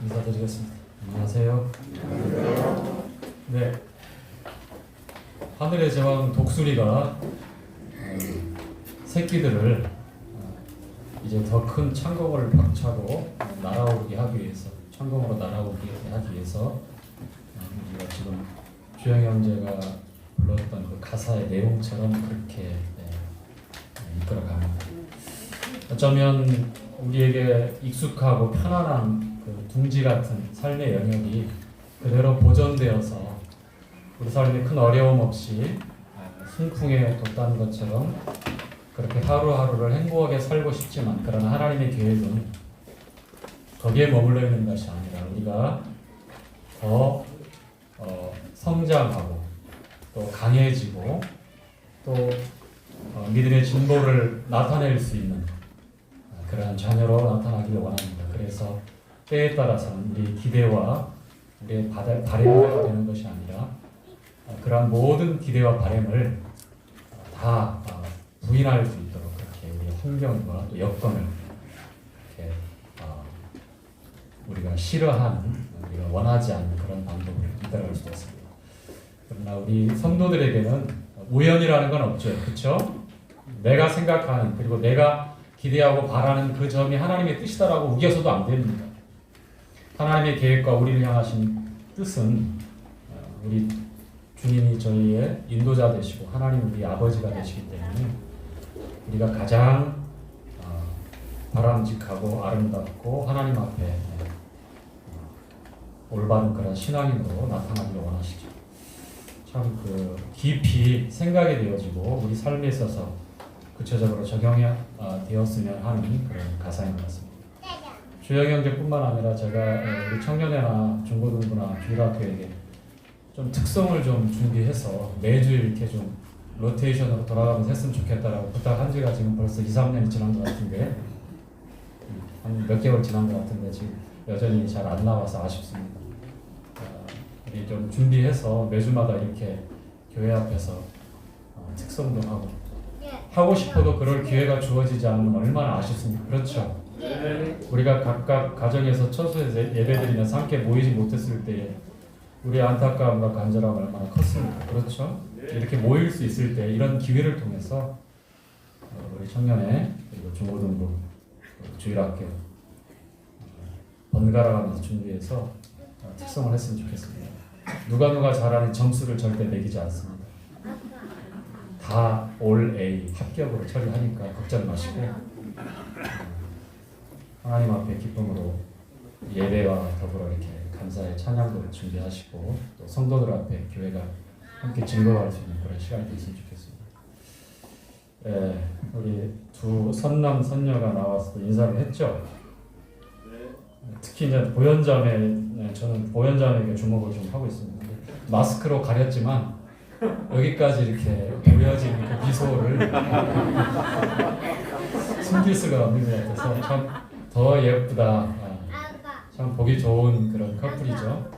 인사드리겠습니다. 안녕하세요. 네, 하늘의 제왕 독수리가 새끼들을 이제 더 큰 창공을 박차고 날아오게 하기 위해서, 창공으로 날아오게 하기 위해서 우리가 지금 주영 형제가 불렀던 그 가사의 내용처럼 그렇게 이끌어갑니다. 어쩌면 우리에게 익숙하고 편안한 그 둥지 같은 삶의 영역이 그대로 보존되어서 우리 삶에 큰 어려움 없이 순풍에 돋다는 것처럼 그렇게 하루하루를 행복하게 살고 싶지만, 그러나 하나님의 계획은 거기에 머물러 있는 것이 아니라 우리가 더 성장하고 또 강해지고 또 믿음의 진보를 나타낼 수 있는 그러한 자녀로 나타나기를 원합니다. 그래서 때에 따라서는 우리 기대와 우리의 바램이 되는 것이 아니라 그러한 모든 기대와 바램을 다 부인할 수 있도록 그렇게 우리 환경과 또 여건을 이렇게 우리가 싫어하는, 우리가 원하지 않는 그런 방법을 이끌어갈 수 있습니다. 그러나 우리 성도들에게는 우연이라는 건 없죠, 그렇죠? 내가 생각하는, 그리고 내가 기대하고 바라는 그 점이 하나님의 뜻이다라고 우겨서도 안 됩니다. 하나님의 계획과 우리를 향하신 뜻은 우리 주님이 저희의 인도자 되시고 하나님 우리 아버지가 되시기 때문에 우리가 가장 바람직하고 아름답고 하나님 앞에 올바른 그런 신앙인으로 나타나기를 원하시죠. 참 그 깊이 생각이 되어지고 우리 삶에 있어서 구체적으로 적용이 되었으면 하는 그런 가사인 것 같습니다. 주영 형제뿐만 아니라 제가 우리 청년회나 중고등부나 주일학교에게 좀 특성을 좀 준비해서 매주 이렇게 좀 로테이션으로 돌아가면서 했으면 좋겠다라고 부탁한 지가 지금 벌써 2, 3년이 지난 것 같은데, 한 몇 개월 지난 것 같은데 지금 여전히 잘 안 나와서 아쉽습니다. 우리 좀 준비해서 매주마다 이렇게 교회 앞에서 특성도 하고 싶어도 그럴 기회가 주어지지 않으면 얼마나 아쉽습니까? 그렇죠? 우리가 각각 가정에서 처소에서 예배드리면서 함께 모이지 못했을 때에 우리의 안타까움과 간절함 얼마나 컸습니까? 그렇죠? 이렇게 모일 수 있을 때 이런 기회를 통해서 우리 청년회 그리고 중고등부 주일학교 번갈아가면서 준비해서 특성을 했으면 좋겠습니다. 누가 잘하는 점수를 절대 매기지 않습니다. 다 올 A 합격으로 처리하니까 걱정 마시고 하나님 앞에 기쁨으로 예배와 더불어 이렇게 감사의 찬양도 준비하시고 또 성도들 앞에 교회가 함께 즐거워할 수 있는 그런 시간이 됐으면 좋겠습니다. 우리 두 선남 선녀가 나와서 인사를 했죠. 특히 이제 보현자매, 저는 보현자매에게 주목을 좀 하고 있습니다. 마스크로 가렸지만 여기까지 이렇게 보여진 그 미소를 숨길 수가 없는 것 같아서 참 더 예쁘다. 참 보기 좋은 그런 커플이죠.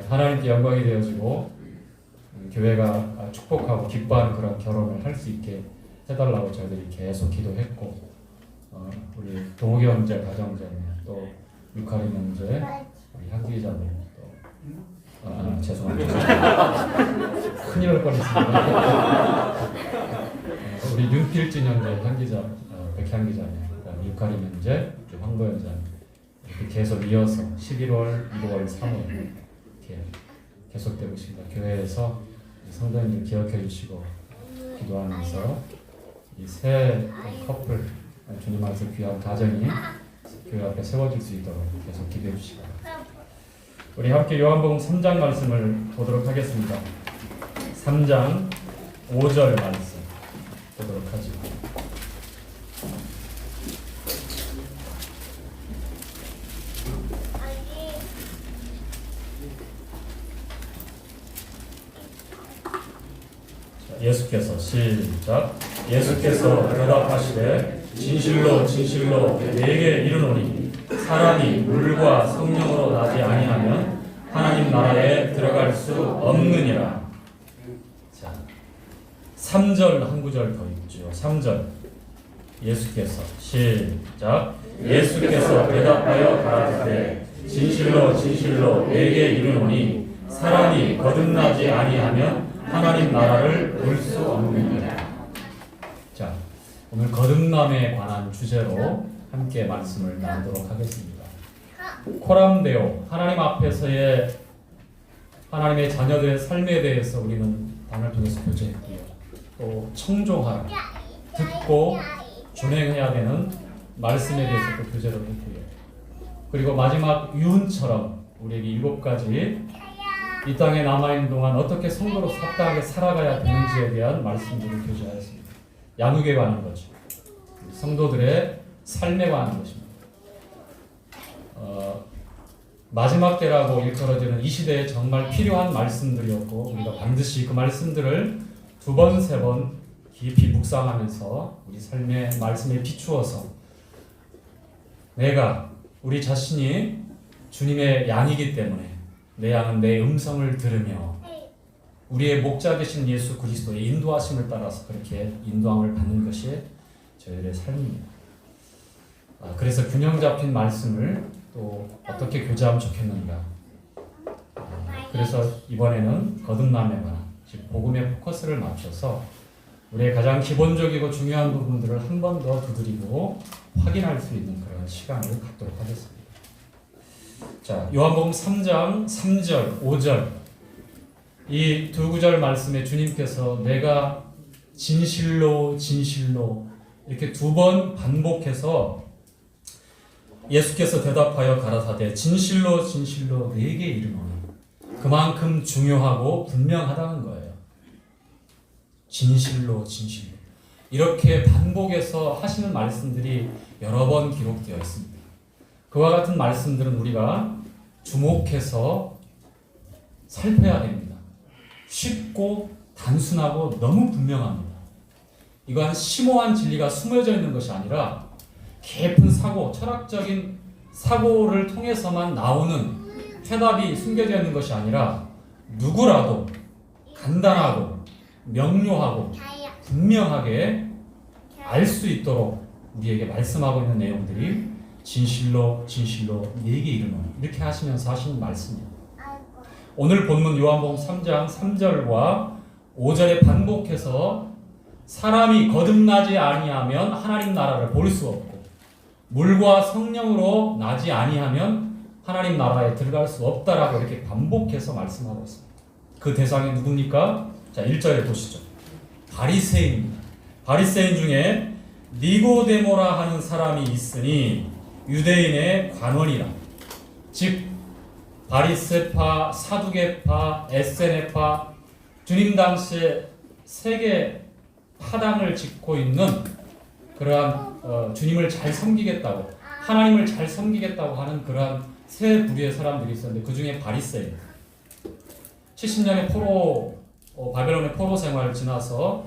하나님께 영광이 되어지고 교회가 축복하고 기뻐하는 그런 결혼을 할 수 있게 해달라고 저희들이 계속 기도했고, 우리 동욱이 형제 가정자매 또 유카리 형제, 우리 향기 자매 또 죄송합니다. 큰일 날 뻔했습니다. 우리 윤필진 형제 향기자, 백향기 자매, 유카리 형제, 황보현 자매 이렇게 계속 이어서 11월, 1월, 3월 이렇게 계속되고 있습니다. 교회에서 성도님들 기억해 주시고 기도하면서 이 새 커플 주님 안에서 귀한 가정이 교회 앞에 세워질 수 있도록 계속 기도해 주시기 바랍니다. 우리 함께 요한복음 3장 말씀을 보도록 하겠습니다. 3장 5절 말씀 보도록 하죠. 예수께서 시작. 예수께서 대답하시되 진실로 진실로 내게 이르노니 사람이 물과 성령으로 나지 아니하면 하나님 나라에 들어갈 수 없느니라. 자, 3절 한 구절 더 있죠. 3절 예수께서 시작. 예수께서 대답하여 가라사대 진실로 진실로 진실로 내게 이르노니 사람이 거듭나지 아니하면 하나님 나라를 볼 수 없느니라. 자, 오늘 거듭남에 관한 주제로 함께 말씀을 나누도록 하겠습니다. 코람데오, 하나님 앞에서의 하나님의 자녀들의 삶에 대해서 우리는 단을 통해서 교제했고요. 또 청종하라, 듣고 준행해야 되는 말씀에 대해서 또 교제를 했고요. 그리고 마지막 유언처럼 우리에게 7가지 이 땅에 남아있는 동안 어떻게 성도로 합당하게 살아가야 되는지에 대한 말씀들을 교제하였습니다. 양육에 관한 거죠. 성도들의 삶에 관한 것입니다. 마지막 때라고 일컬어지는 이 시대에 정말 필요한 말씀들이었고 우리가 반드시 그 말씀들을 2번, 3번 깊이 묵상하면서 우리 삶의 말씀에 비추어서 내가 우리 자신이 주님의 양이기 때문에 내 양은 내 음성을 들으며 우리의 목자 되신 예수 그리스도의 인도하심을 따라서 그렇게 인도함을 받는 것이 저희들의 삶입니다. 그래서 균형 잡힌 말씀을 또 어떻게 교제하면 좋겠는가. 그래서 이번에는 거듭남에 관한 즉 복음의 포커스를 맞춰서 우리의 가장 기본적이고 중요한 부분들을 한 번 더 두드리고 확인할 수 있는 그런 시간을 갖도록 하겠습니다. 자, 요한복음 3장 3절, 5절 이 2구절 말씀에 주님께서 내가 진실로 진실로 이렇게 2번 반복해서 예수께서 대답하여 가라사대 진실로 진실로 내게 이르노니 그만큼 중요하고 분명하다는 거예요. 진실로 진실로 이렇게 반복해서 하시는 말씀들이 여러 번 기록되어 있습니다. 그와 같은 말씀들은 우리가 주목해서 살펴야 됩니다. 쉽고 단순하고 너무 분명합니다. 이건 심오한 진리가 숨어져 있는 것이 아니라 깊은 사고, 철학적인 사고를 통해서만 나오는 해답이 숨겨져 있는 것이 아니라 누구라도 간단하고 명료하고 분명하게 알 수 있도록 우리에게 말씀하고 있는 내용들이 진실로 진실로 내게 이르노니 이렇게 하시면서 하시는 말씀입니다. 오늘 본문 요한복음 3장 3절과 5절에 반복해서 사람이 거듭나지 아니하면 하나님 나라를 볼 수 없고 물과 성령으로 나지 아니하면 하나님 나라에 들어갈 수 없다라고 이렇게 반복해서 말씀하고 있습니다. 그 대상이 누굽니까? 자, 1절에 보시죠. 바리새인입니다. 바리새인 중에 니고데모라 하는 사람이 있으니 유대인의 관원이라. 즉 바리새파, 사두개파, 에세네파 주님 당시에 세계 파당을 짚고 있는 그러한 주님을 잘 섬기겠다고 하나님을 잘 섬기겠다고 하는 그러한 세 부류의 사람들이 있었는데 그 중에 바리새인 70년의 바벨론의 포로 생활을 지나서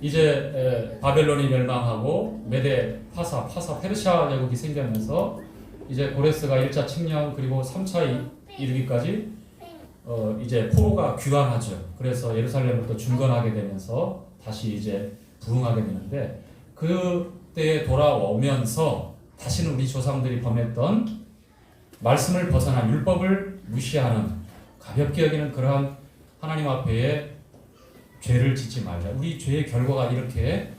이제 바벨론이 멸망하고 메데, 파사, 페르시아 제국이 생기면서 이제 고레스가 1차 칙령 그리고 3차 이르기까지 이제 포로가 귀환하죠. 그래서 예루살렘을 또 중건하게 되면서 다시 이제 부흥하게 되는데 그때에 돌아오면서 다시는 우리 조상들이 범했던 말씀을 벗어난 율법을 무시하는 가볍게 여기는 그러한 하나님 앞에 죄를 짓지 말자. 우리 죄의 결과가 이렇게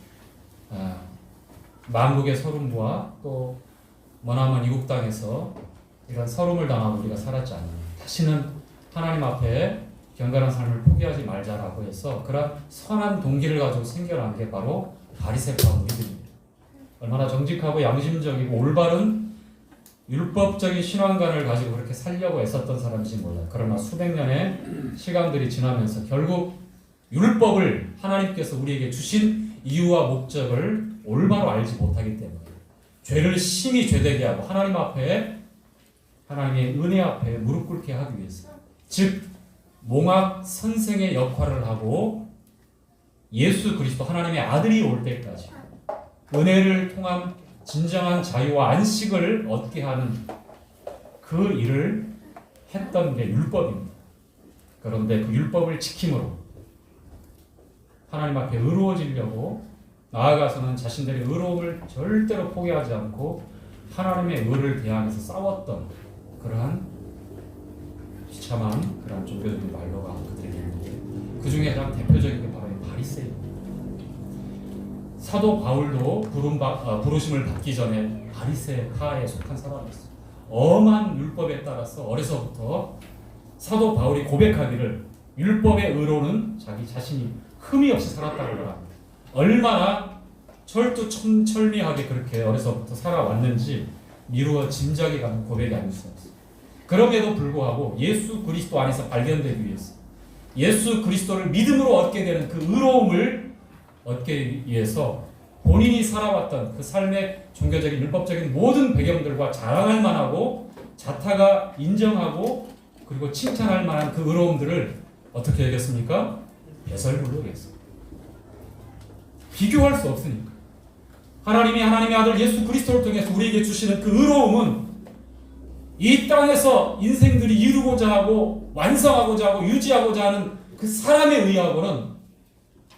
만국의 서름과 또 머나먼 이국 땅에서 이런 서름을 당하고 우리가 살았지 않느냐. 다시는 하나님 앞에 경건한 삶을 포기하지 말자라고 해서 그런 선한 동기를 가지고 생겨난 게 바로 바리새파 무리들입니다. 얼마나 정직하고 양심적이고 올바른 율법적인 신앙관을 가지고 그렇게 살려고 애썼던 사람인지 몰라요. 그러나 수백 년의 시간들이 지나면서 결국 율법을 하나님께서 우리에게 주신 이유와 목적을 올바로 알지 못하기 때문에 죄를 심히 죄되게 하고 하나님 앞에 하나님의 은혜 앞에 무릎 꿇게 하기 위해서 즉 몽학 선생의 역할을 하고 예수 그리스도 하나님의 아들이 올 때까지 은혜를 통한 진정한 자유와 안식을 얻게 하는 그 일을 했던 게 율법입니다. 그런데 그 율법을 지킴으로 하나님 앞에 의로워지려고 나아가서는 자신들의 의로움을 절대로 포기하지 않고 하나님의 의를 대항해서 싸웠던 그러한 비참한 그런 종교적인 말로가 그들에게 있는데 그 중에 가장 대표적인 게 바로 이 바리새인입니다. 사도 바울도 부르심을 받기 전에 바리새파에 속한 사람이었어요. 엄한 율법에 따라서 어려서부터 사도 바울이 고백하기를 율법의 의로는 자기 자신이 흠이 없이 살았다고 합니다. 얼마나 철두철미하게 그렇게 어려서부터 살아왔는지 미루어 짐작이 가는 고백이 아닐 수 없어요. 그럼에도 불구하고 예수 그리스도 안에서 발견되기 위해서 예수 그리스도를 믿음으로 얻게 되는 그 의로움을 얻기 위해서 본인이 살아왔던 그 삶의 종교적인 율법적인 모든 배경들과 자랑할 만하고 자타가 인정하고 그리고 칭찬할 만한 그 의로움들을 어떻게 여겼습니까? 배설물로 여겼습니다. 비교할 수 없으니까. 하나님이 하나님의 아들 예수 그리스도를 통해서 우리에게 주시는 그 의로움은 이 땅에서 인생들이 이루고자 하고 완성하고자 하고 유지하고자 하는 그 사람에 의하고는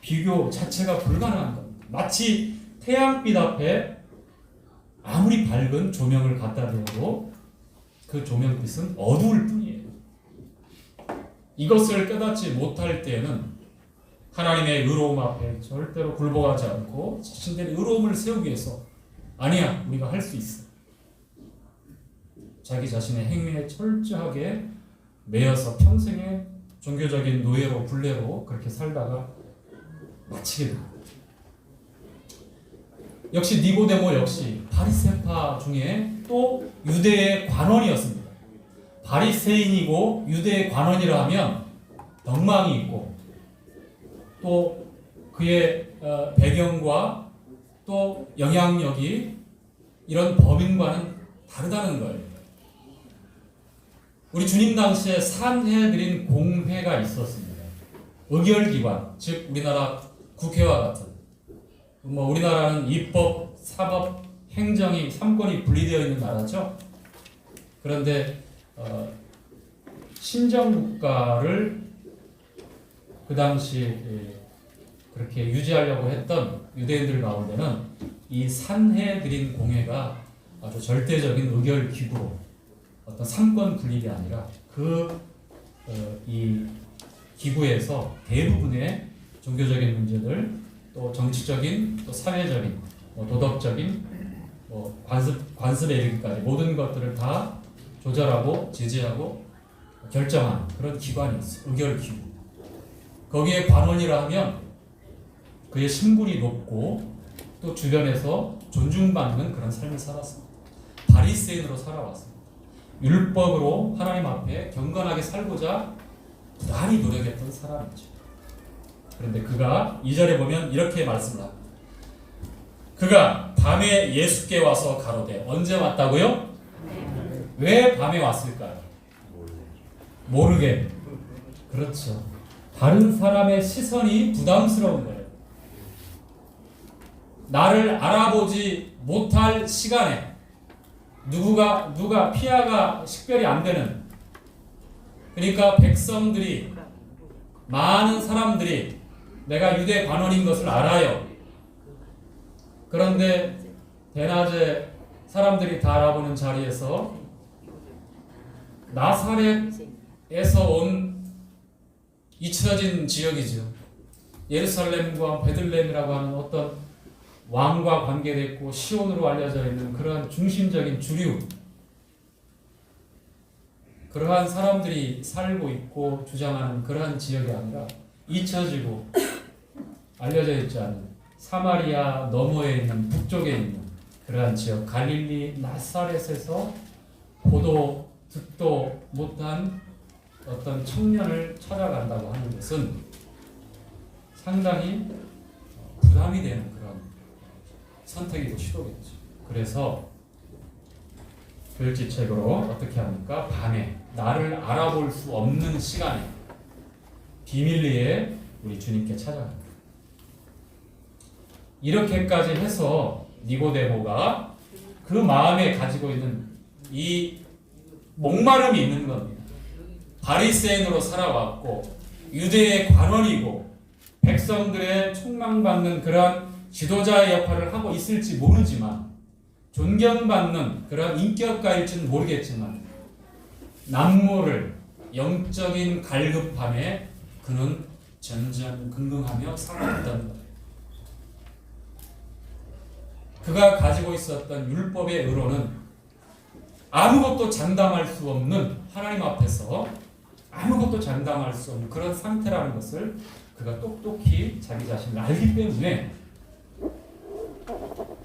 비교 자체가 불가능한 겁니다. 마치 태양빛 앞에 아무리 밝은 조명을 갖다 대어도 그 조명빛은 어두울 뿐이에요. 이것을 깨닫지 못할 때에는 하나님의 의로움 앞에 절대로 굴복하지 않고 자신들의 의로움을 세우기 위해서 아니야, 우리가 할 수 있어. 자기 자신의 행위에 철저하게 매여서 평생의 종교적인 노예로 굴레로 그렇게 살다가 마치게 됩니다. 역시 니고데모 역시 바리새파 중에 또 유대의 관원이었습니다. 바리새인이고 유대의 관원이라 하면 덕망이 있고 또 그의 배경과 또 영향력이 이런 법인과는 다르다는 거예요. 우리 주님 당시에 산헤드린 공회가 있었습니다. 의결기관, 즉 우리나라 국회와 같은 우리나라는 입법, 사법, 행정이 3권이 분리되어 있는 나라죠. 그런데 신정국가를 그 당시 그렇게 유지하려고 했던 유대인들 가운데는 이 산헤드린 공회가 아주 절대적인 의결 기구로 어떤 3권 분립이 아니라 이 기구에서 대부분의 종교적인 문제들 또 정치적인 또 사회적인 도덕적인 관습에 이르기까지 모든 것들을 다 조절하고 제재하고 결정하는 그런 기관이었어요. 의결 기구. 거기에 관원이라 하면 그의 신분이 높고 또 주변에서 존중받는 그런 삶을 살았습니다. 바리새인으로 살아왔습니다. 율법으로 하나님 앞에 경건하게 살고자 부단히 노력했던 사람이죠. 그런데 그가 2절에 보면 이렇게 말씀을 합니다. 그가 밤에 예수께 와서 가로되 언제 왔다고요? 왜 밤에 왔을까요? 모르게. 그렇죠. 다른 사람의 시선이 부담스러운 거예요. 나를 알아보지 못할 시간에 누가 피하가 식별이 안 되는, 그러니까 백성들이, 많은 사람들이 내가 유대 관원인 것을 알아요. 그런데 대낮에 사람들이 다 알아보는 자리에서 나사렛에서 온 잊혀진 지역이죠. 예루살렘과 베들레헴이라고 하는 어떤 왕과 관계됐고 시온으로 알려져 있는 그러한 중심적인 주류, 그러한 사람들이 살고 있고 주장하는 그러한 지역이 아니라 잊혀지고 알려져 있지 않은 사마리아 너머에 있는 북쪽에 있는 그러한 지역 갈릴리 나사렛에서 보도 듣도 못한 어떤 청년을 찾아간다고 하는 것은 상당히 부담이 되는 그런 선택이고 시도겠죠. 그래서 별지책으로 어떻게 합니까? 밤에 나를 알아볼 수 없는 시간에 비밀리에 우리 주님께 찾아갑니다. 이렇게까지 해서 니고데모가 그 마음에 가지고 있는 이 목마름이 있는 겁니다. 바리새인으로 살아왔고 유대의 관원이고 백성들의 촉망받는 그러한 지도자의 역할을 하고 있을지 모르지만 존경받는 그런 인격가일지는 모르겠지만 남모를 영적인 갈급함에 그는 전전긍긍하며 살아왔던 거예요. 그가 가지고 있었던 율법의 의로는 아무것도 장담할 수 없는, 하나님 앞에서 아무것도 장담할 수 없는 그런 상태라는 것을 그가 똑똑히 자기 자신을 알기 때문에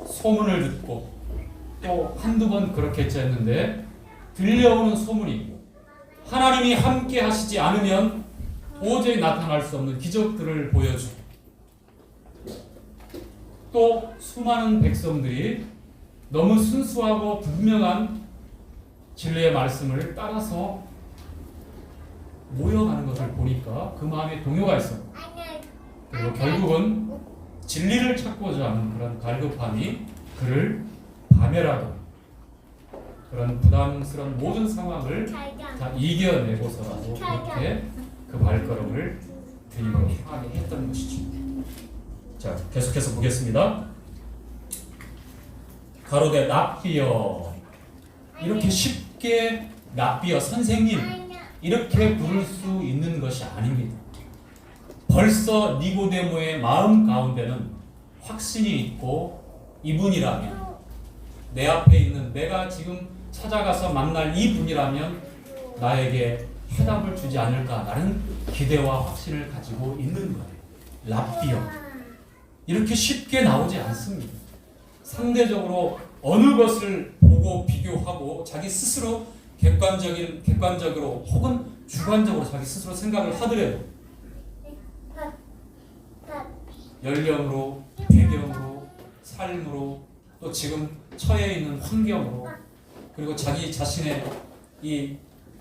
소문을 듣고 또 한두 번 그렇게 했는데 들려오는 소문이 있고 하나님이 함께 하시지 않으면 도저히 나타날 수 없는 기적들을 보여주고 또 수많은 백성들이 너무 순수하고 분명한 진리의 말씀을 따라서 모여가는 것을 보니까 그 마음에 동요가 있어. 그리고 결국은 진리를 찾고자 하는 그런 갈급함이 그를 밤에라도 그런 부담스러운 모든 상황을 다 이겨내고서라도 그렇게 그 발걸음을 드림으로 향하게 했던 것이죠. 자, 계속해서 보겠습니다. 가로되 랍비여, 이렇게 쉽게 랍비여 선생님 이렇게 부를 수 있는 것이 아닙니다. 벌써 니고데모의 마음 가운데는 확신이 있고 이분이라면, 내 앞에 있는 내가 지금 찾아가서 만날 이분이라면 나에게 해답을 주지 않을까라는 기대와 확신을 가지고 있는 거예요. 랍비여, 이렇게 쉽게 나오지 않습니다. 상대적으로 어느 것을 보고 비교하고 자기 스스로 객관적으로 혹은 주관적으로 자기 스스로 생각을 하더라도 연령으로, 배경으로, 삶으로, 또 지금 처해 있는 환경으로, 그리고 자기 자신의 이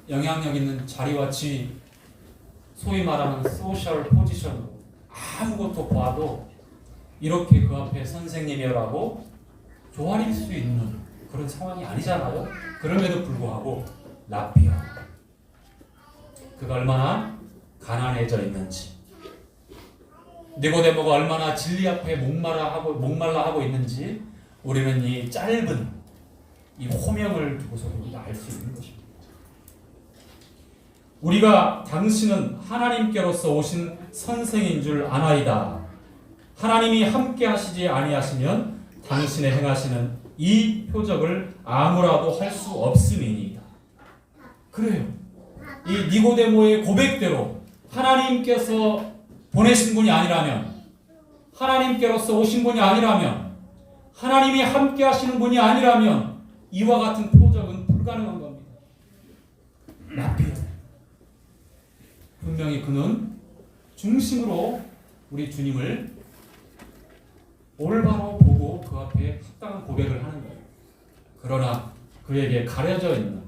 영향력 있는 자리와 지위, 소위 말하는 소셜 포지션으로 아무것도 봐도 이렇게 그 앞에 선생님이라고 조아릴 수 있는 그런 상황이 아니잖아요. 그럼에도 불구하고 랍비여, 그가 얼마나 가난해져 있는지, 니고데모가 얼마나 진리 앞에 목말라 하고 있는지 우리는 이 짧은 이 호명을 두고서 우리가 알 수 있는 것입니다. 우리가 당신은 하나님께로서 오신 선생인 줄 아나이다. 하나님이 함께 하시지 아니하시면 당신의 행하시는 이 표적을 아무라도 할 수 없음이니이다. 그래요. 이 니고데모의 고백대로 하나님께서 보내신 분이 아니라면, 하나님께로서 오신 분이 아니라면, 하나님이 함께 하시는 분이 아니라면 이와 같은 표적은 불가능한 겁니다. 랍비여, 분명히 그는 중심으로 우리 주님을 올바로 보고 그 앞에 합당한 고백을 하는 거예요. 그러나 그에게 가려져 있는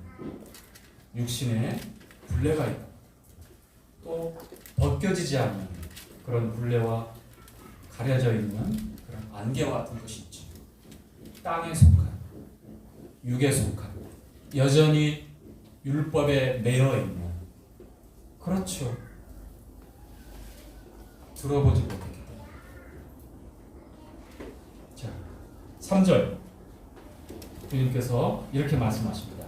육신의 분레가 있다. 또 벗겨지지 않는 그런 분레와 가려져 있는 그런 안개와 같은 것이 있죠. 땅에 속한, 육에 속한, 여전히 율법에 매여 있는, 그렇죠. 들어보지 못했기 때문에. 자, 3절 주님께서 이렇게 말씀하십니다.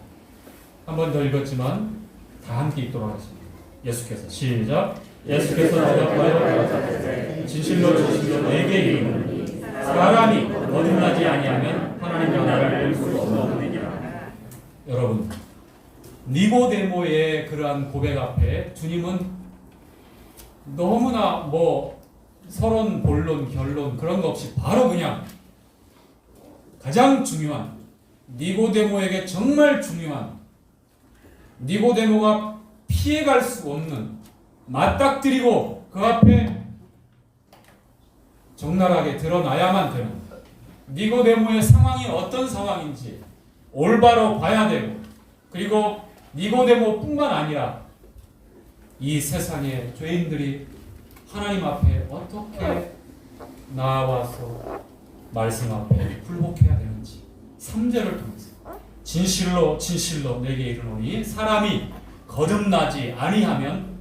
한 번 더 읽었지만 다 함께 읽도록 하겠습니다. 예수께서 시작. 예수께서 대답하여 진실로 진실로 내게 이르노니 사람이 거듭나지 아니하면 하나님 나라를 볼 수 없느니라. 여러분, 니고데모의 그러한 고백 앞에 주님은 너무나 서론, 본론, 결론 그런 거 없이 바로 그냥 가장 중요한, 니고데모에게 정말 중요한, 니고데모가 피해갈 수 없는, 맞닥뜨리고 그 앞에 적나라하게 드러나야만 되는 니고데모의 상황이 어떤 상황인지 올바로 봐야 되고, 그리고 니고데모뿐만 아니라 이 세상의 죄인들이 하나님 앞에 어떻게 나와서 말씀 앞에 굴복해야 되는지 3절을 통해서 진실로 진실로 내게 이르노니 사람이 거듭나지 아니하면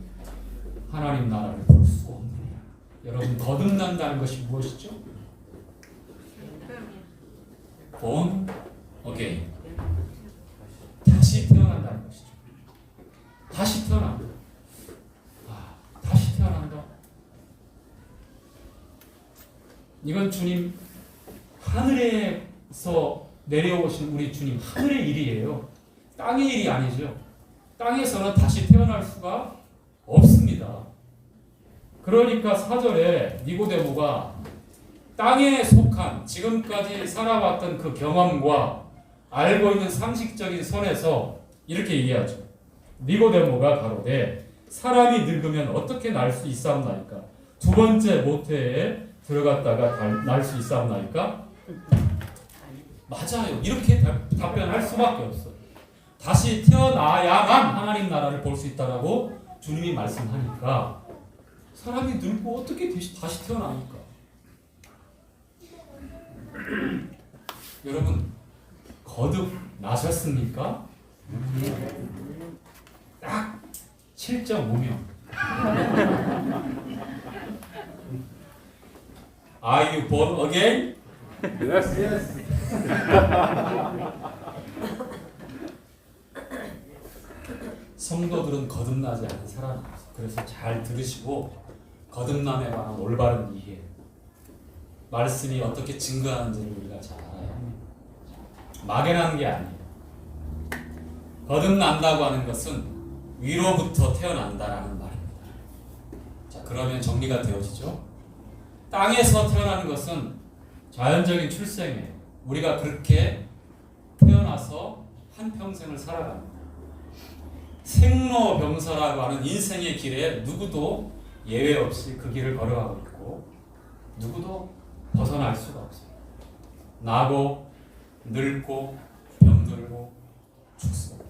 하나님 나라를 볼 수 없느니라. 여러분, 거듭난다는 것이 무엇이죠? born again. 다시 태어난다는 것이죠. 다시 태어난다. 다시 태어난다. 이건 주님 하늘에서 내려오신 우리 주님 하늘의 일이에요. 땅의 일이 아니죠. 땅에서는 다시 태어날 수가 없습니다. 그러니까 4절에 니고데모가 땅에 속한 지금까지 살아왔던 그 경험과 알고 있는 상식적인 선에서 이렇게 얘기하죠. 니고데모가 가로되 사람이 늙으면 어떻게 날 수 있사옵나이까? 두 번째 모태에 들어갔다가 날 수 있사옵나이까? 맞아요. 이렇게 답변할 수밖에 없어요. 다시 태어나야만 하나님 나라를 볼 수 있다라고 주님이 말씀하니까 사람이 늙고 어떻게 다시 태어납니까? 여러분 거듭 나셨습니까? 딱 7.5명. Are you born again? Yes. Yes. 성도들은 거듭나지 않은 사람이 없어요. 그래서 잘 들으시고 거듭남에 관한 올바른 이해, 말씀이 어떻게 증거하는지를 우리가 잘 알아야 합니다. 막연한 게 아니에요. 거듭난다고 하는 것은 위로부터 태어난다라는 말입니다. 자, 그러면 정리가 되어지죠. 땅에서 태어나는 것은 자연적인 출생이에요. 우리가 그렇게 태어나서 한평생을 살아갑니다. 생로병사라고 하는 인생의 길에 누구도 예외 없이 그 길을 걸어가고 있고 누구도 벗어날 수가 없어요. 나고 늙고 병들고 죽습니다.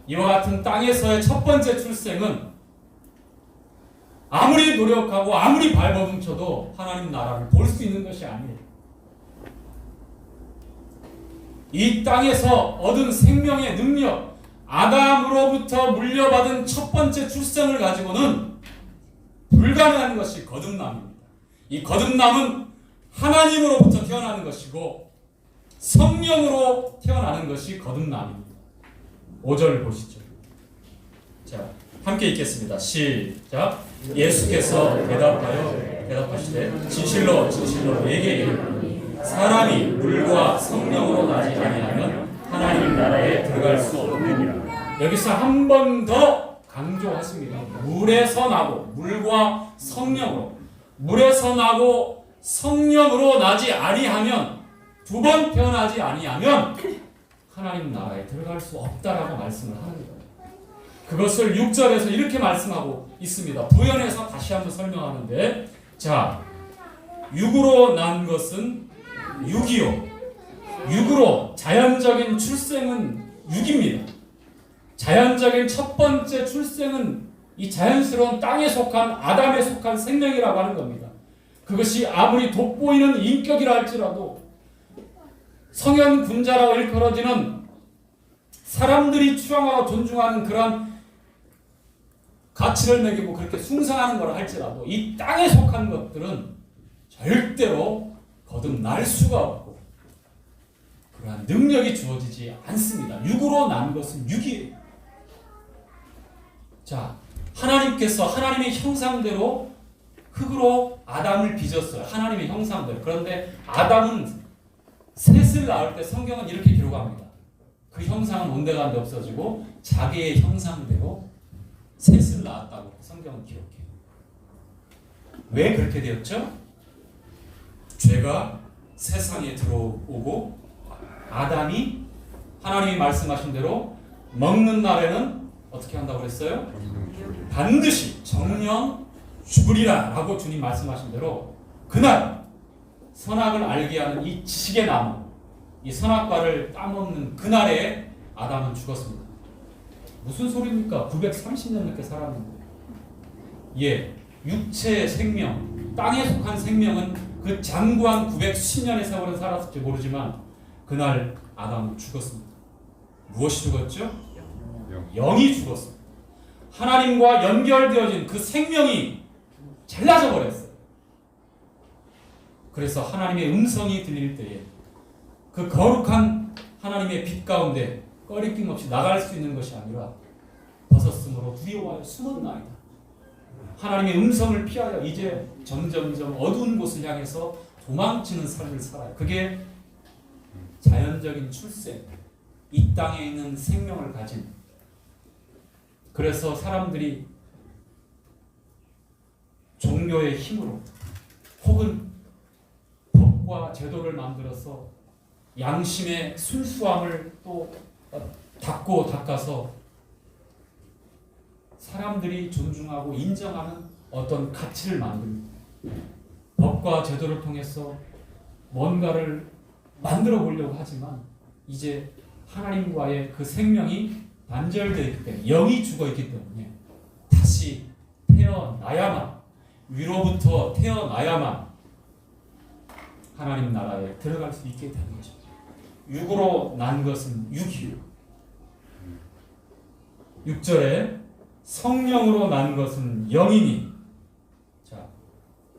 이와 같은 땅에서의 첫 번째 출생은 아무리 노력하고 아무리 발버둥쳐도 하나님 나라를 볼 수 있는 것이 아니에요. 이 땅에서 얻은 생명의 능력, 아담으로부터 물려받은 첫 번째 출생을 가지고는 불가능한 것이 거듭남입니다. 이 거듭남은 하나님으로부터 태어나는 것이고 성령으로 태어나는 것이 거듭남입니다. 5절 보시죠. 자, 함께 읽겠습니다. 시작. 예수께서 대답하시되 진실로 진실로 내게 이르노니 사람이 물과 성령으로 나지 아니하면 하나님 나라에 들어갈 수 없느니라. 여기서 한 번 더 강조하십니다. 물에서 나고 물과 성령으로, 물에서 나고 성령으로 나지 아니하면, 두 번 태어나지 아니하면 하나님 나라에 들어갈 수 없다라고 말씀을 하는 거예요. 그것을 6절에서 이렇게 말씀하고 있습니다. 부연해서 다시 한번 설명하는데, 자, 육으로 난 것은 육이요. 육으로 자연적인 출생은 육입니다. 자연적인 첫 번째 출생은 이 자연스러운 땅에 속한 아담에 속한 생명이라고 하는 겁니다. 그것이 아무리 돋보이는 인격이라 할지라도 성현 군자라고 일컬어지는 사람들이 추앙하고 존중하는 그러한 가치를 매기고 그렇게 숭상하는 거라 할지라도 이 땅에 속한 것들은 절대로 거듭날 수가 없고 그러한 능력이 주어지지 않습니다. 육으로 난 것은 육이에요. 자, 하나님께서 하나님의 형상대로 흙으로 아담을 빚었어요. 하나님의 형상대로. 그런데 아담은 셋을 낳을 때 성경은 이렇게 기록합니다. 그 형상은 온데간데 없어지고 자기의 형상대로 셋을 낳았다고 성경은 기록해요. 왜 그렇게 되었죠? 죄가 세상에 들어오고 아담이 하나님이 말씀하신 대로 먹는 날에는 어떻게 한다고 그랬어요? 반드시 정령 죽으리라 라고 주님 말씀하신 대로 그날 선악을 알게 하는 이 지식의 나무, 이 선악과를 따먹는 그날에 아담은 죽었습니다. 무슨 소리입니까? 930년 넘게 살았는데. 예, 육체의 생명, 땅에 속한 생명은 그 장구한 910년의 세월을 살았을지 모르지만 그날 아담은 죽었습니다. 무엇이 죽었죠? 영이 죽었습니다. 하나님과 연결되어진 그 생명이 잘라져 버렸어요. 그래서 하나님의 음성이 들릴 때에 그 거룩한 하나님의 빛 가운데 꺼리낌 없이 나갈 수 있는 것이 아니라 벗었으므로 두려워하여 숨었나이다. 하나님의 음성을 피하여 이제 점점점 어두운 곳을 향해서 도망치는 삶을 살아요. 그게 자연적인 출생, 이 땅에 있는 생명을 가진. 그래서 사람들이 종교의 힘으로 혹은 법과 제도를 만들어서 양심의 순수함을 또 닦아서 사람들이 존중하고 인정하는 어떤 가치를 만듭니다. 법과 제도를 통해서 뭔가를 만들어 보려고 하지만 이제 하나님과의 그 생명이 단절되어 있기 때문에, 영이 죽어 있기 때문에 다시 태어나야만, 위로부터 태어나야만 하나님 나라에 들어갈 수 있게 되는 거죠. 육으로 난 것은 육이요. 6절에 성령으로 난 것은 영이니. 자,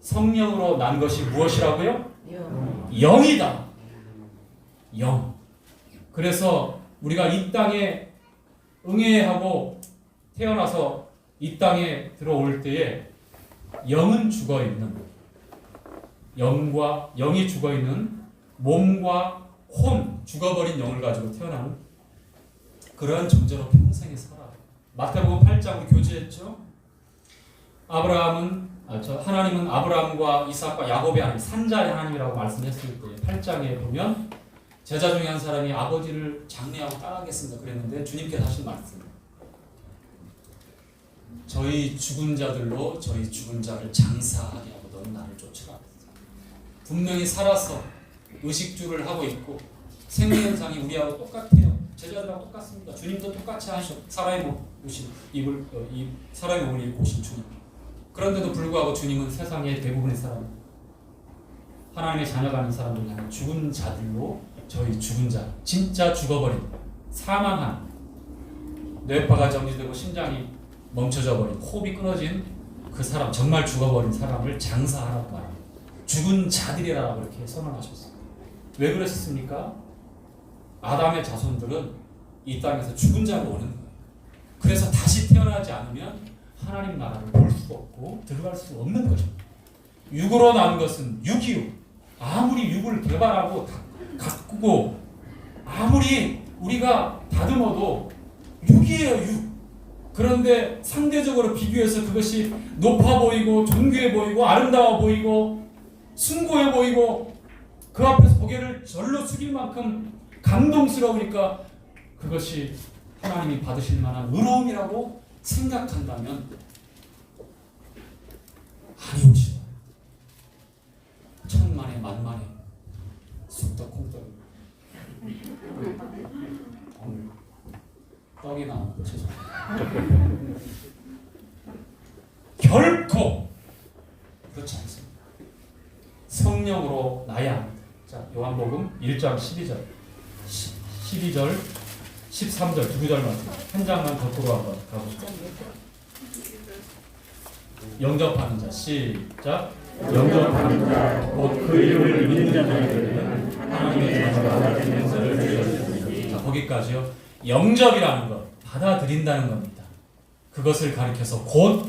성령으로 난 것이 무엇이라고요? 영이다. 영. 그래서 우리가 이 땅에 응애하고 태어나서 이 땅에 들어올 때에 영은 죽어있는, 영이 죽어있는 몸과 혼, 죽어버린 영을 가지고 태어나는 그러한 존재로 평생에 살아요. 마태복음 8장 우리 교제했죠? 하나님은 아브라함과 이삭과 야곱의 하나님, 산자의 하나님이라고 말씀했을 때 8장에 보면 제자 중에 한 사람이 아버지를 장례하고 따라가겠습니다 그랬는데 주님께서 하신 말씀, 저희 죽은 자들로 저희 죽은 자를 장사하게 하고 너는 나를 쫓으라. 분명히 살아서 의식주를 하고 있고 생리현상이 우리하고 똑같아요. 제자들하고 똑같습니다. 주님도 똑같이 하셔. 사람의 몸을 입고 오신 주님. 그런데도 불구하고 주님은 세상의 대부분의 사람, 하나님의 자녀가 아닌 사람들 향해 죽은 자들로 저희 죽은 자, 진짜 죽어버린, 사망한, 뇌파가 정지되고 심장이 멈춰져 버린, 호흡이 끊어진 그 사람, 정말 죽어버린 사람을 장사하라고 말합니다. 죽은 자들이라고 이렇게 선언하셨어요. 왜 그러셨습니까? 아담의 자손들은 이 땅에서 죽은 자로 오는 거예요. 그래서 다시 태어나지 않으면 하나님 나라를 볼 수가 없고 들어갈 수 없는 거죠. 육으로 난 것은 육이요. 아무리 육을 개발하고 가꾸고 아무리 우리가 다듬어도 육이에요, 육. 그런데 상대적으로 비교해서 그것이 높아 보이고 존귀해 보이고 아름다워 보이고 숭고해 보이고 그 앞에서 고개를 절로 숙일 만큼 감동스러우니까 그것이 하나님이 받으실 만한 의로움이라고 생각한다면 아니오시다. 천만에 만만에 쑥떡콩떡 오늘 떡이 나오는 거 죄송합니다. 결코 그렇지 않습니다. 성령으로 나야 합니다. 자, 요한복음 1장 12절 13절 두 구절 말씀 한 장만 거꾸로 한번 가보시죠. 영접하는 자 시작. 영접하는 자 곧 그 이름을 믿는 자들에게는 하나님의 자녀가 되는 것을 주셨으니. 자, 거기까지요. 영접이라는 것, 받아들인다는 겁니다. 그것을 가리켜서 곧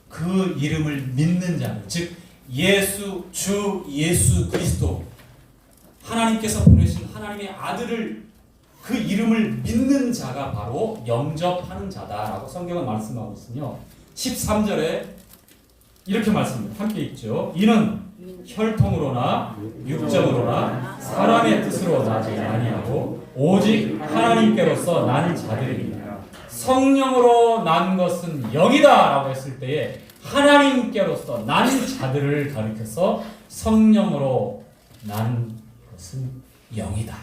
그 이름을 믿는 자들, 즉 주 예수 그리스도, 하나님께서 보내신 하나님의 아들을, 그 이름을 믿는 자가 바로 영접하는 자다라고 성경은 말씀하고 있으며 13절에 이렇게 말씀합니다. 함께 읽죠. 이는 혈통으로나 육정으로나 사람의 뜻으로 나지 아니하고 오직 하나님께로서 난 자들이니라. 성령으로 난 것은 영이다 라고 했을 때에 하나님께로서 난 자들을 가리켜서 성령으로 난 것은 영이다.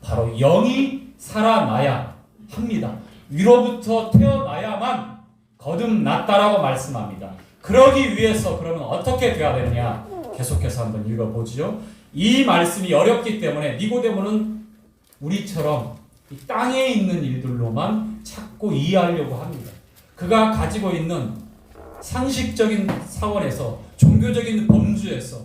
바로 영이 살아나야 합니다. 위로부터 태어나야만 거듭났다라고 말씀합니다. 그러기 위해서 그러면 어떻게 돼야 되느냐? 계속해서 한번 읽어보죠. 이 말씀이 어렵기 때문에 니고데모는 우리처럼 이 땅에 있는 일들로만 찾고 이해하려고 합니다. 그가 가지고 있는 상식적인 사원에서, 종교적인 범주에서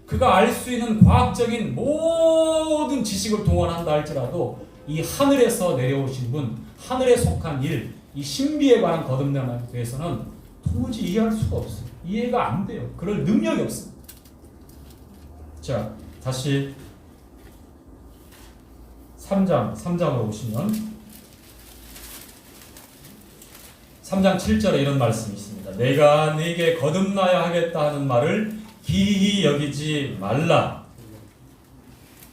그가 알 수 있는 과학적인 모든 지식을 동원한다 할지라도 이 하늘에서 내려오신 분, 하늘에 속한 일, 이 신비에 관한 거듭남에 대해서는 도무지 이해할 수가 없어요. 이해가 안 돼요. 그럴 능력이 없습니다. 자, 다시 3장으로 오시면 3장 7절에 이런 말씀이 있습니다. 내가 네게 거듭나야 하겠다 하는 말을 기이 여기지 말라.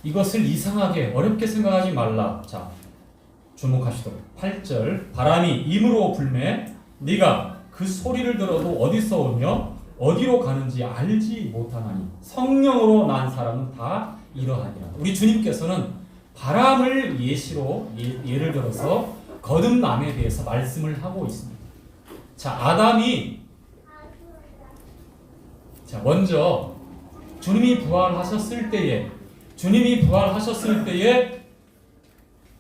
이것을 이상하게 어렵게 생각하지 말라. 자, 주목하시도록 8절 바람이 임으로 불매 네가 그 소리를 들어도 어디서 오며 어디로 가는지 알지 못하나니 성령으로 난 사람은 다 이러하니라. 우리 주님께서는 바람을 예를 들어서 거듭남에 대해서 말씀을 하고 있습니다. 자, 아담이 먼저 주님이 부활하셨을 때에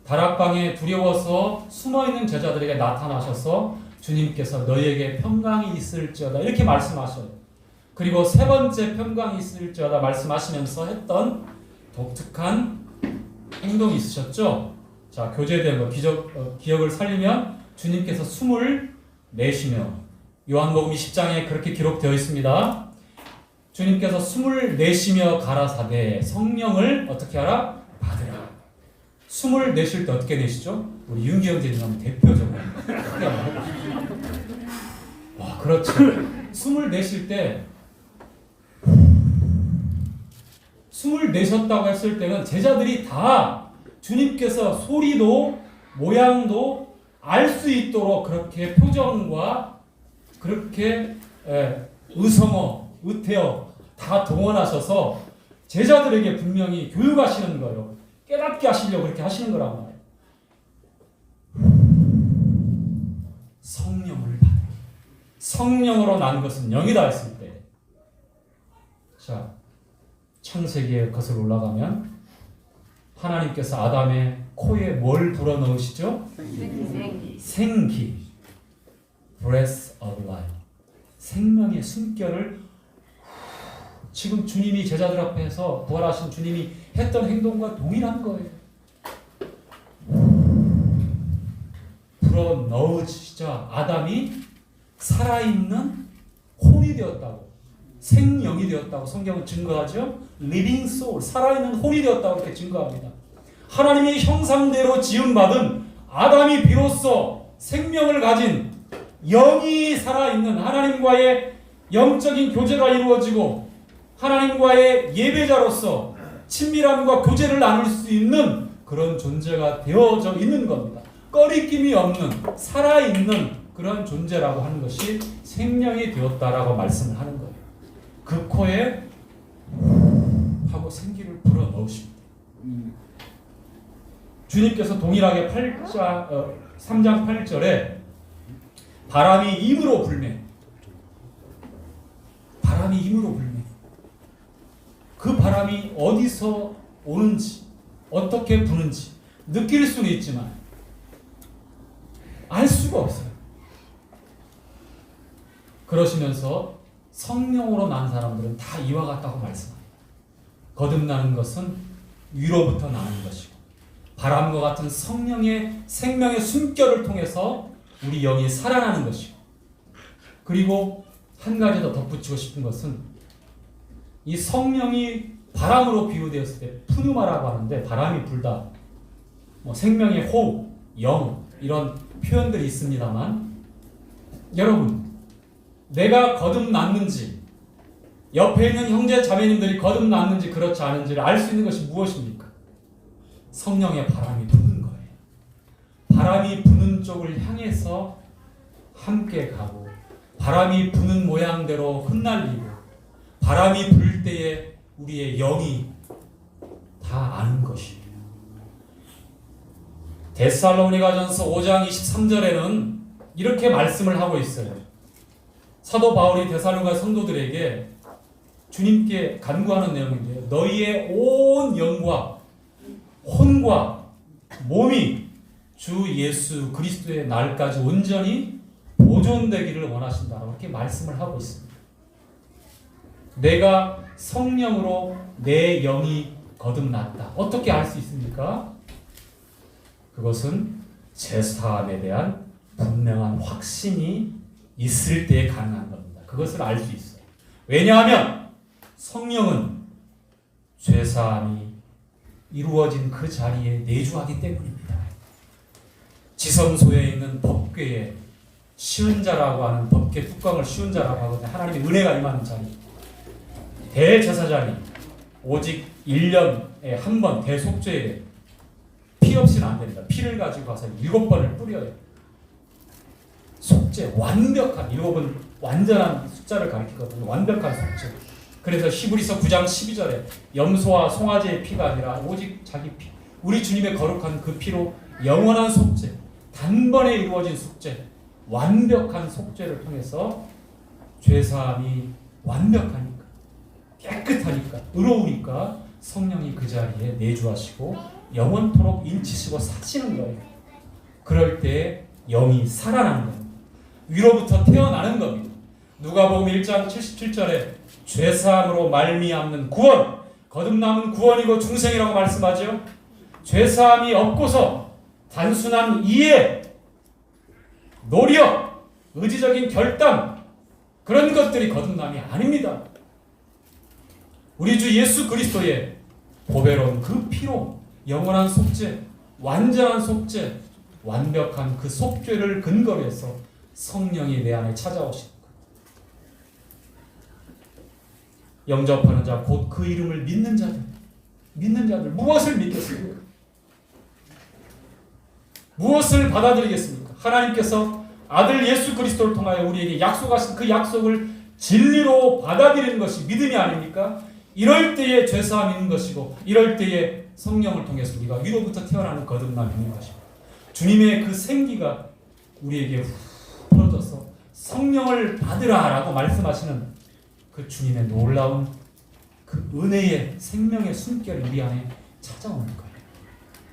다락방에 두려워서 숨어있는 제자들에게 나타나셔서 주님께서 너희에게 평강이 있을지어다 이렇게 말씀하셔요. 그리고 세 번째 평강이 있을지어다 말씀하시면서 했던 독특한 행동이 있으셨죠. 자, 교제된 거 기억을 살리면 주님께서 숨을 내쉬며 요한복음 10장에 그렇게 기록되어 있습니다. 주님께서 숨을 내쉬며 가라사대 성령을 어떻게 하라? 받으라. 숨을 내쉴 때 어떻게 내시죠? 우리 윤기 형제님 하면 대표적으로 와, 그렇죠. 숨을 내쉴 때 숨을 내셨다고 했을 때는 제자들이 다 주님께서 소리도 모양도 알 수 있도록 그렇게 표정과 그렇게 의성어, 의태어 다 동원하셔서 제자들에게 분명히 교육하시는 거예요. 깨닫게 하시려고 그렇게 하시는 거란 말이에요. 성령을 받아. 성령으로 난 것은 영이다 했을 때, 자, 창세기에 거슬러 올라가면 하나님께서 아담의 코에 뭘 불어넣으시죠? 생기. Breath of life. 생명의 숨결을 지금 주님이 제자들 앞에서 부활하신 주님이 했던 행동과 동일한 거예요. 불어넣으시자 아담이 살아있는 혼이 되었다고, 생명이 되었다고 성경은 증거하죠. Living soul, 살아있는 혼이 되었다고 이렇게 증거합니다. 하나님의 형상대로 지음받은 아담이 비로소 생명을 가진 영이 살아있는 하나님과의 영적인 교제가 이루어지고 하나님과의 예배자로서 친밀함과 교제를 나눌 수 있는 그런 존재가 되어져 있는 겁니다. 꺼리낌이 없는 살아있는 그런 존재라고 하는 것이 생명이 되었다라고 말씀을 하는 거예요. 그 코에 하고 생기를 불어 넣으십니다. 주님께서 동일하게 3장 8절에 바람이 임으로 불매, 바람이 임으로 불매, 그 바람이 어디서 오는지 어떻게 부는지 느낄 수는 있지만 알 수가 없어요. 그러시면서 성령으로 난 사람들은 다 이와 같다고 말씀합니다. 거듭나는 것은 위로부터 나는 것이고 바람과 같은 성령의 생명의 숨결을 통해서 우리 영이 살아나는 것이고, 그리고 한 가지 더 덧붙이고 싶은 것은 이 성령이 바람으로 비유되었을 때 푸누마라고 하는데 바람이 불다, 생명의 호흡, 영 이런 표현들이 있습니다만, 여러분 내가 거듭났는지 옆에 있는 형제 자매님들이 거듭났는지 그렇지 않은지를 알 수 있는 것이 무엇입니까? 성령의 바람이 부는 거예요. 바람이 부는 쪽을 향해서 함께 가고 바람이 부는 모양대로 흩날리고 바람이 불 때에 우리의 영이 다 아는 것이에요. 데살로니가전서 5장 23절에는 이렇게 말씀을 하고 있어요. 사도 바울이 데살로니가 성도들에게 주님께 간구하는 내용인데요. 너희의 온 영과 혼과 몸이 주 예수 그리스도의 날까지 온전히 보존되기를 원하신다고 이렇게 말씀을 하고 있습니다. 내가 성령으로 내 영이 거듭났다. 어떻게 알 수 있습니까? 그것은 제사함에 대한 분명한 확신이 있을 때 가능한 겁니다. 그것을 알 수 있어요. 왜냐하면 성령은 죄사함이 이루어진 그 자리에 내주하기 때문입니다. 지성소에 있는 법궤에 쉬운 자라고 하는 법궤 뚜껑을 쉬운 자라고 하거든요. 하나님의 은혜가 임하는 자리. 대제사장이 오직 1년에 한 번 대속죄에 피 없이는 안 됩니다. 피를 가지고 가서 7번을 뿌려요. 속죄, 완벽한, 7은 완전한 숫자를 가리키거든요. 완벽한 속죄. 그래서 히브리서 9장 12절에 염소와 송아지의 피가 아니라 오직 자기 피, 우리 주님의 거룩한 그 피로 영원한 속죄, 단번에 이루어진 속죄, 완벽한 속죄를 통해서 죄사함이 완벽하니까, 깨끗하니까, 의로우니까 성령이 그 자리에 내주하시고 영원토록 인치시고 사시는 거예요. 그럴 때 영이 살아나는 겁니다. 위로부터 태어나는 겁니다. 누가복음 1장 77절에 죄사함으로 말미암는 구원, 거듭남은 구원이고 중생이라고 말씀하죠. 죄사함이 없고서 단순한 이해, 노력, 의지적인 결단, 그런 것들이 거듭남이 아닙니다. 우리 주 예수 그리스도의 보배로운 그 피로 영원한 속죄, 완전한 속죄, 완벽한 그 속죄를 근거로 해서 성령이 내 안에 찾아오시는 것. 영접하는 자, 곧 그 이름을 믿는 자들 무엇을 믿겠습니까? 무엇을 받아들이겠습니까? 하나님께서 아들 예수 그리스도를 통하여 우리에게 약속하신 그 약속을 진리로 받아들이는 것이 믿음이 아닙니까? 이럴 때에 죄사함이 있는 것이고, 이럴 때에 성령을 통해서 우리가 위로부터 태어나는 거듭남이 있는 것입니다. 주님의 그 생기가 우리에게 풀어져서 성령을 받으라라고 말씀하시는 그 주님의 놀라운 그 은혜의 생명의 숨결이 우리 안에 찾아오는 거예요.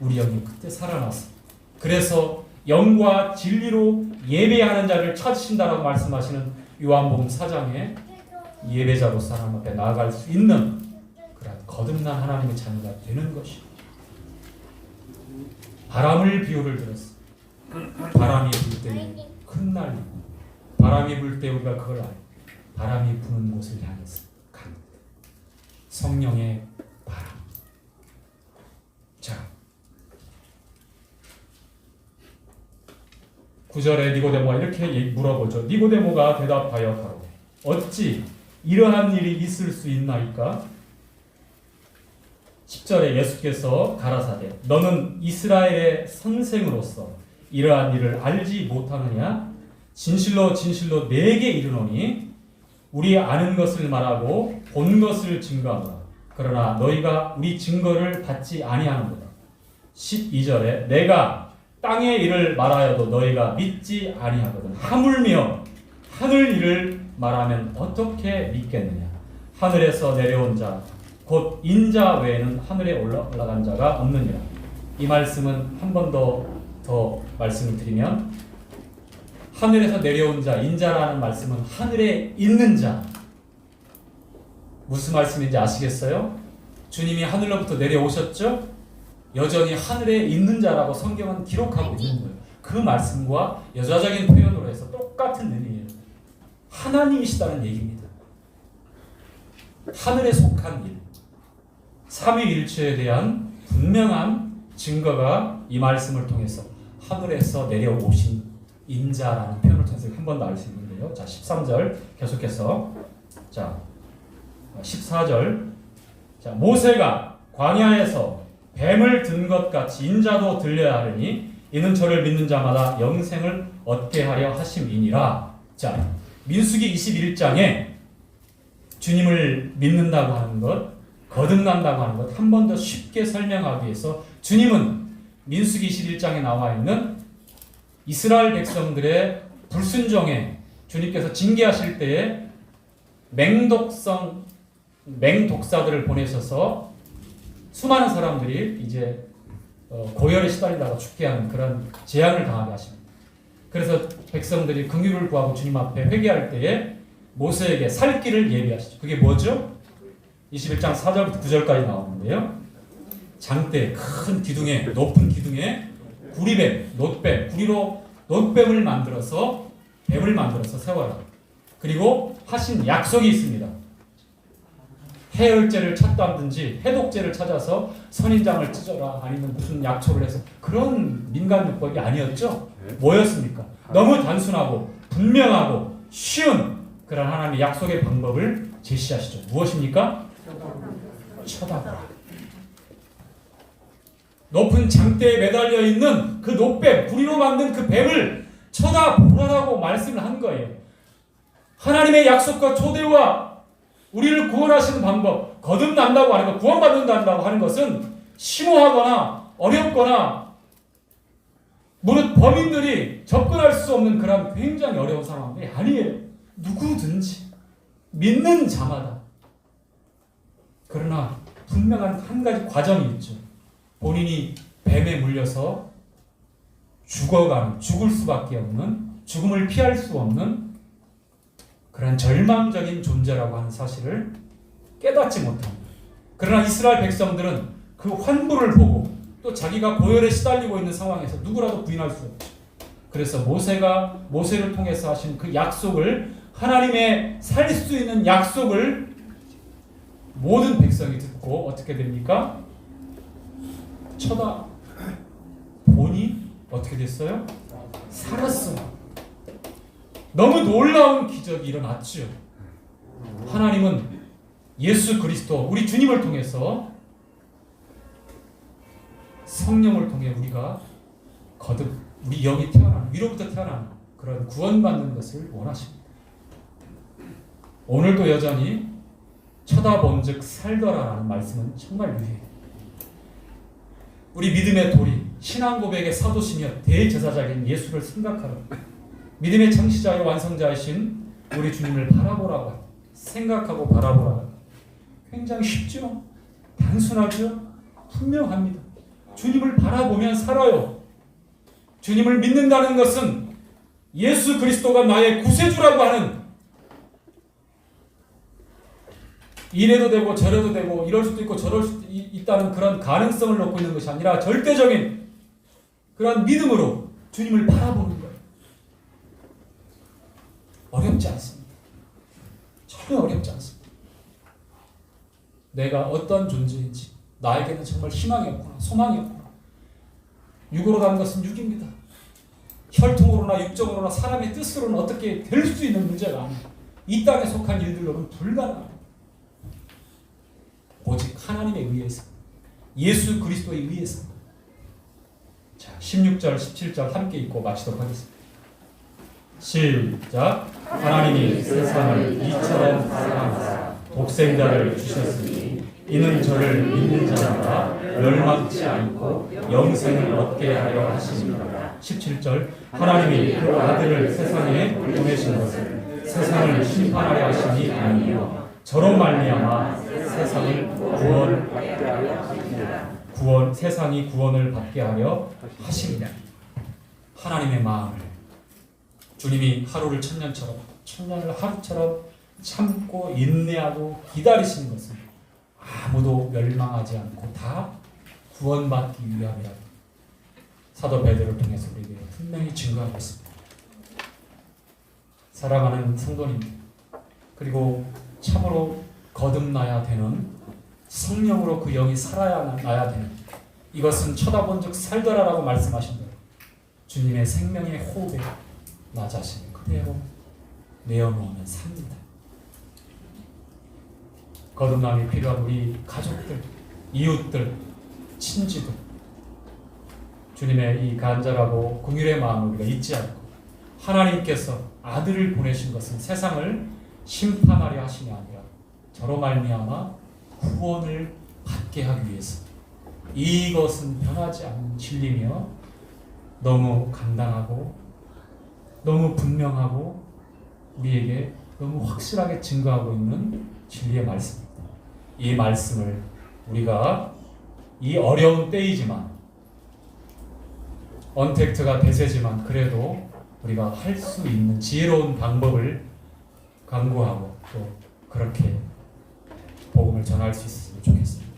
우리 영이 그때 살아나서, 그래서 영과 진리로 예배하는 자를 찾으신다라고 말씀하시는 요한복음 4장에 예배자로서 하나님 앞에 나아갈 수 있는 그런 거듭난 하나님의 자녀가 되는 것입니다. 바람을 비유를 들었어. 바람이 불 때 큰 난리. 바람이 불 때 우리가 그걸 알아요. 바람이 부는 곳을 향해서 갑니다. 성령의 바람. 자, 9절에 니고데모가 이렇게 물어보죠. 니고데모가 대답하여 가로되 어찌 이러한 일이 있을 수 있나이까? 10절에 예수께서 가라사대 너는 이스라엘의 선생으로서 이러한 일을 알지 못하느냐? 진실로 진실로 내게 이르노니 우리 아는 것을 말하고 본 것을 증거하노라. 그러나 너희가 우리 증거를 받지 아니하는도다. 12절에 내가 땅의 일을 말하여도 너희가 믿지 아니하거든. 하물며 하늘 일을 말하면 어떻게 믿겠느냐? 하늘에서 내려온 자 곧 인자 외에는 하늘에 올라간 자가 없느니라. 이 말씀은 한 번 더 말씀을 드리면, 하늘에서 내려온 자, 인자라는 말씀은 하늘에 있는 자. 무슨 말씀인지 아시겠어요? 주님이 하늘로부터 내려오셨죠? 여전히 하늘에 있는 자라고 성경은 기록하고 있는 거예요. 그 말씀과 여자적인 표현으로 해서 똑같은 의미예요. 하나님이시다는 얘기입니다. 하늘에 속한 일, 삼위일체에 대한 분명한 증거가 이 말씀을 통해서 하늘에서 내려오신 인자라는 표현을 통해서 한 번 더 알 수 있는데요. 자, 13절 계속해서, 자, 14절. 자, 모세가 광야에서 뱀을 든 것 같이 인자도 들려야 하리니 이는 저를 믿는 자마다 영생을 얻게 하려 하심이니라. 자, 민수기 21장에 주님을 믿는다고 하는 것, 거듭난다고 하는 것 한 번 더 쉽게 설명하기 위해서 주님은 민수기 21장에 나와 있는 이스라엘 백성들의 불순종에 주님께서 징계하실 때에 맹독사들을 보내셔서 수많은 사람들이 이제 고열에 시달리다가 죽게 하는 그런 재앙을 당하게 하십니다. 그래서 백성들이 긍휼을 구하고 주님 앞에 회개할 때에 모세에게 살 길을 예비하시죠. 그게 뭐죠? 21장 4절부터 9절까지 나오는데요. 장대 큰 기둥에 높은 기둥에 구리뱀, 놋뱀, 구리로 놋뱀을 만들어서 뱀을 만들어서 세워라. 그리고 하신 약속이 있습니다. 해열제를 찾다든지 해독제를 찾아서 선인장을 찢어라 아니면 무슨 약초를 해서 그런 민간요법이 아니었죠. 뭐였습니까? 너무 단순하고 분명하고 쉬운 그런 하나님의 약속의 방법을 제시하시죠. 무엇입니까? 쳐다보라. 높은 장대에 매달려 있는 그 놋뱀, 구리로 만든 그 뱀을 쳐다보라고 말씀을 한 거예요. 하나님의 약속과 초대와 우리를 구원하시는 방법, 거듭난다고 하는 것, 구원받는다고 하는 것은 심오하거나 어렵거나 무릇 범인들이 접근할 수 없는 그런 굉장히 어려운 상황이 아니에요. 누구든지 믿는 자마다. 그러나 분명한 한 가지 과정이 있죠. 본인이 뱀에 물려서 죽을 수밖에 없는, 죽음을 피할 수 없는 그런 절망적인 존재라고 하는 사실을 깨닫지 못합니다. 그러나 이스라엘 백성들은 그 환부를 보고 또 자기가 고열에 시달리고 있는 상황에서 누구라도 부인할 수 없죠. 그래서 모세를 통해서 하신 그 약속을, 하나님의 살 수 있는 약속을 모든 백성이 듣고 어떻게 됩니까? 쳐다보니 어떻게 됐어요? 살았어요. 너무 놀라운 기적이 일어났죠. 하나님은 예수 그리스도, 우리 주님을 통해서 성령을 통해 우리가 거듭 우리 영이 태어나는, 위로부터 태어나는 그런 구원받는 것을 원하십니다. 오늘도 여전히 쳐다본즉 살더라라는 말씀은 정말 유해해요. 우리 믿음의 도리, 신앙 고백의 사도시며 대제사장인 예수를 생각하라. 믿음의 창시자요 완성자이신 우리 주님을 바라보라고, 생각하고 바라보라고. 굉장히 쉽죠? 단순하죠? 분명합니다. 주님을 바라보면 살아요. 주님을 믿는다는 것은 예수 그리스도가 나의 구세주라고 하는, 이래도 되고 저래도 되고 이럴 수도 있고 저럴 수도 있다는 그런 가능성을 놓고 있는 것이 아니라 절대적인 그런 믿음으로 주님을 바라보는 거예요. 어렵지 않습니다. 전혀 어렵지 않습니다. 내가 어떤 존재인지, 나에게는 정말 희망이 없구나, 소망이 없구나. 육으로 가는 것은 육입니다. 혈통으로나 육적으로나 사람의 뜻으로는 어떻게 될 수 있는 문제가 아닙니다. 이 땅에 속한 일들로는 불가능합니다. 오직 하나님에 의해서, 예수 그리스도에 의해서. 자, 16절, 17절 함께 읽고 마치도록 하겠습니다. 시작. 하나님이 세상을 이처럼 사랑하사 독생자를 주셨으니 이는 저를 믿는 자마다 멸망치 않고 영생을 얻게 하려 하심이라. 17절. 하나님이 그 아들을 세상에 보내신 것은 세상을 심판하려 하심이 아니요 저로 말미암아 세상이 구원을 받게 하려 하심이라. 하나님의 마음을 주님이 하루를 천년을 하루처럼 참고 인내하고 기다리시는 것은 아무도 멸망하지 않고 다 구원받기 위함이라고 사도 베드로를 통해서 우리에게 분명히 증거하고 있습니다. 사랑하는 성도님들, 그리고 참으로 거듭나야 되는, 성령으로 그 영이 살아나야 되는, 이것은 쳐다본 즉 살더라라고 말씀하신 대로 주님의 생명의 호흡에 나 자신을 그대로 내어놓으면 삽니다. 거듭남이 필요한 우리 가족들, 이웃들, 친지들, 주님의 이 간절하고 긍휼의 마음을 우리가 잊지 않고, 하나님께서 아들을 보내신 것은 세상을 심판하려 하심이 아니라 저로 말미암아 구원을 받게 하기 위해서. 이것은 변하지 않는 진리며 너무 간단하고 너무 분명하고 우리에게 너무 확실하게 증거하고 있는 진리의 말씀입니다. 이 말씀을 우리가 이 어려운 때이지만, 언택트가 대세지만 그래도 우리가 할 수 있는 지혜로운 방법을 강구하고 또 그렇게 복음을 전할 수 있었으면 좋겠습니다.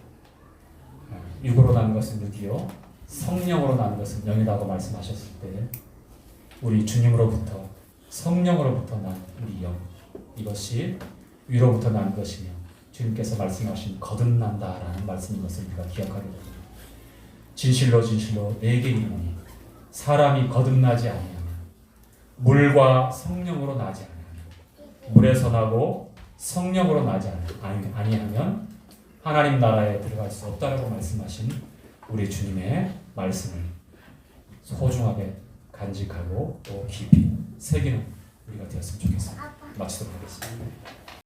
육으로 나는 것은 육이요, 성령으로 나는 것은 영이라고 말씀하셨을 때 우리 주님으로부터 성령으로부터 난 우리 영, 이것이 위로부터 난 것이며 주님께서 말씀하신 거듭난다라는 말씀인 것을 우리가 기억하게 됩니다. 진실로 진실로 내게 이르노니 사람이 거듭나지 아니하면 물과 성령으로 나지 아니하면 물에서 나고 성령으로 나지 아니하면 하나님 나라에 들어갈 수 없다라고 말씀하신 우리 주님의 말씀을 소중하게 간직하고 또 깊이 새기는 우리가 되었으면 좋겠습니다. 마치도록 하겠습니다.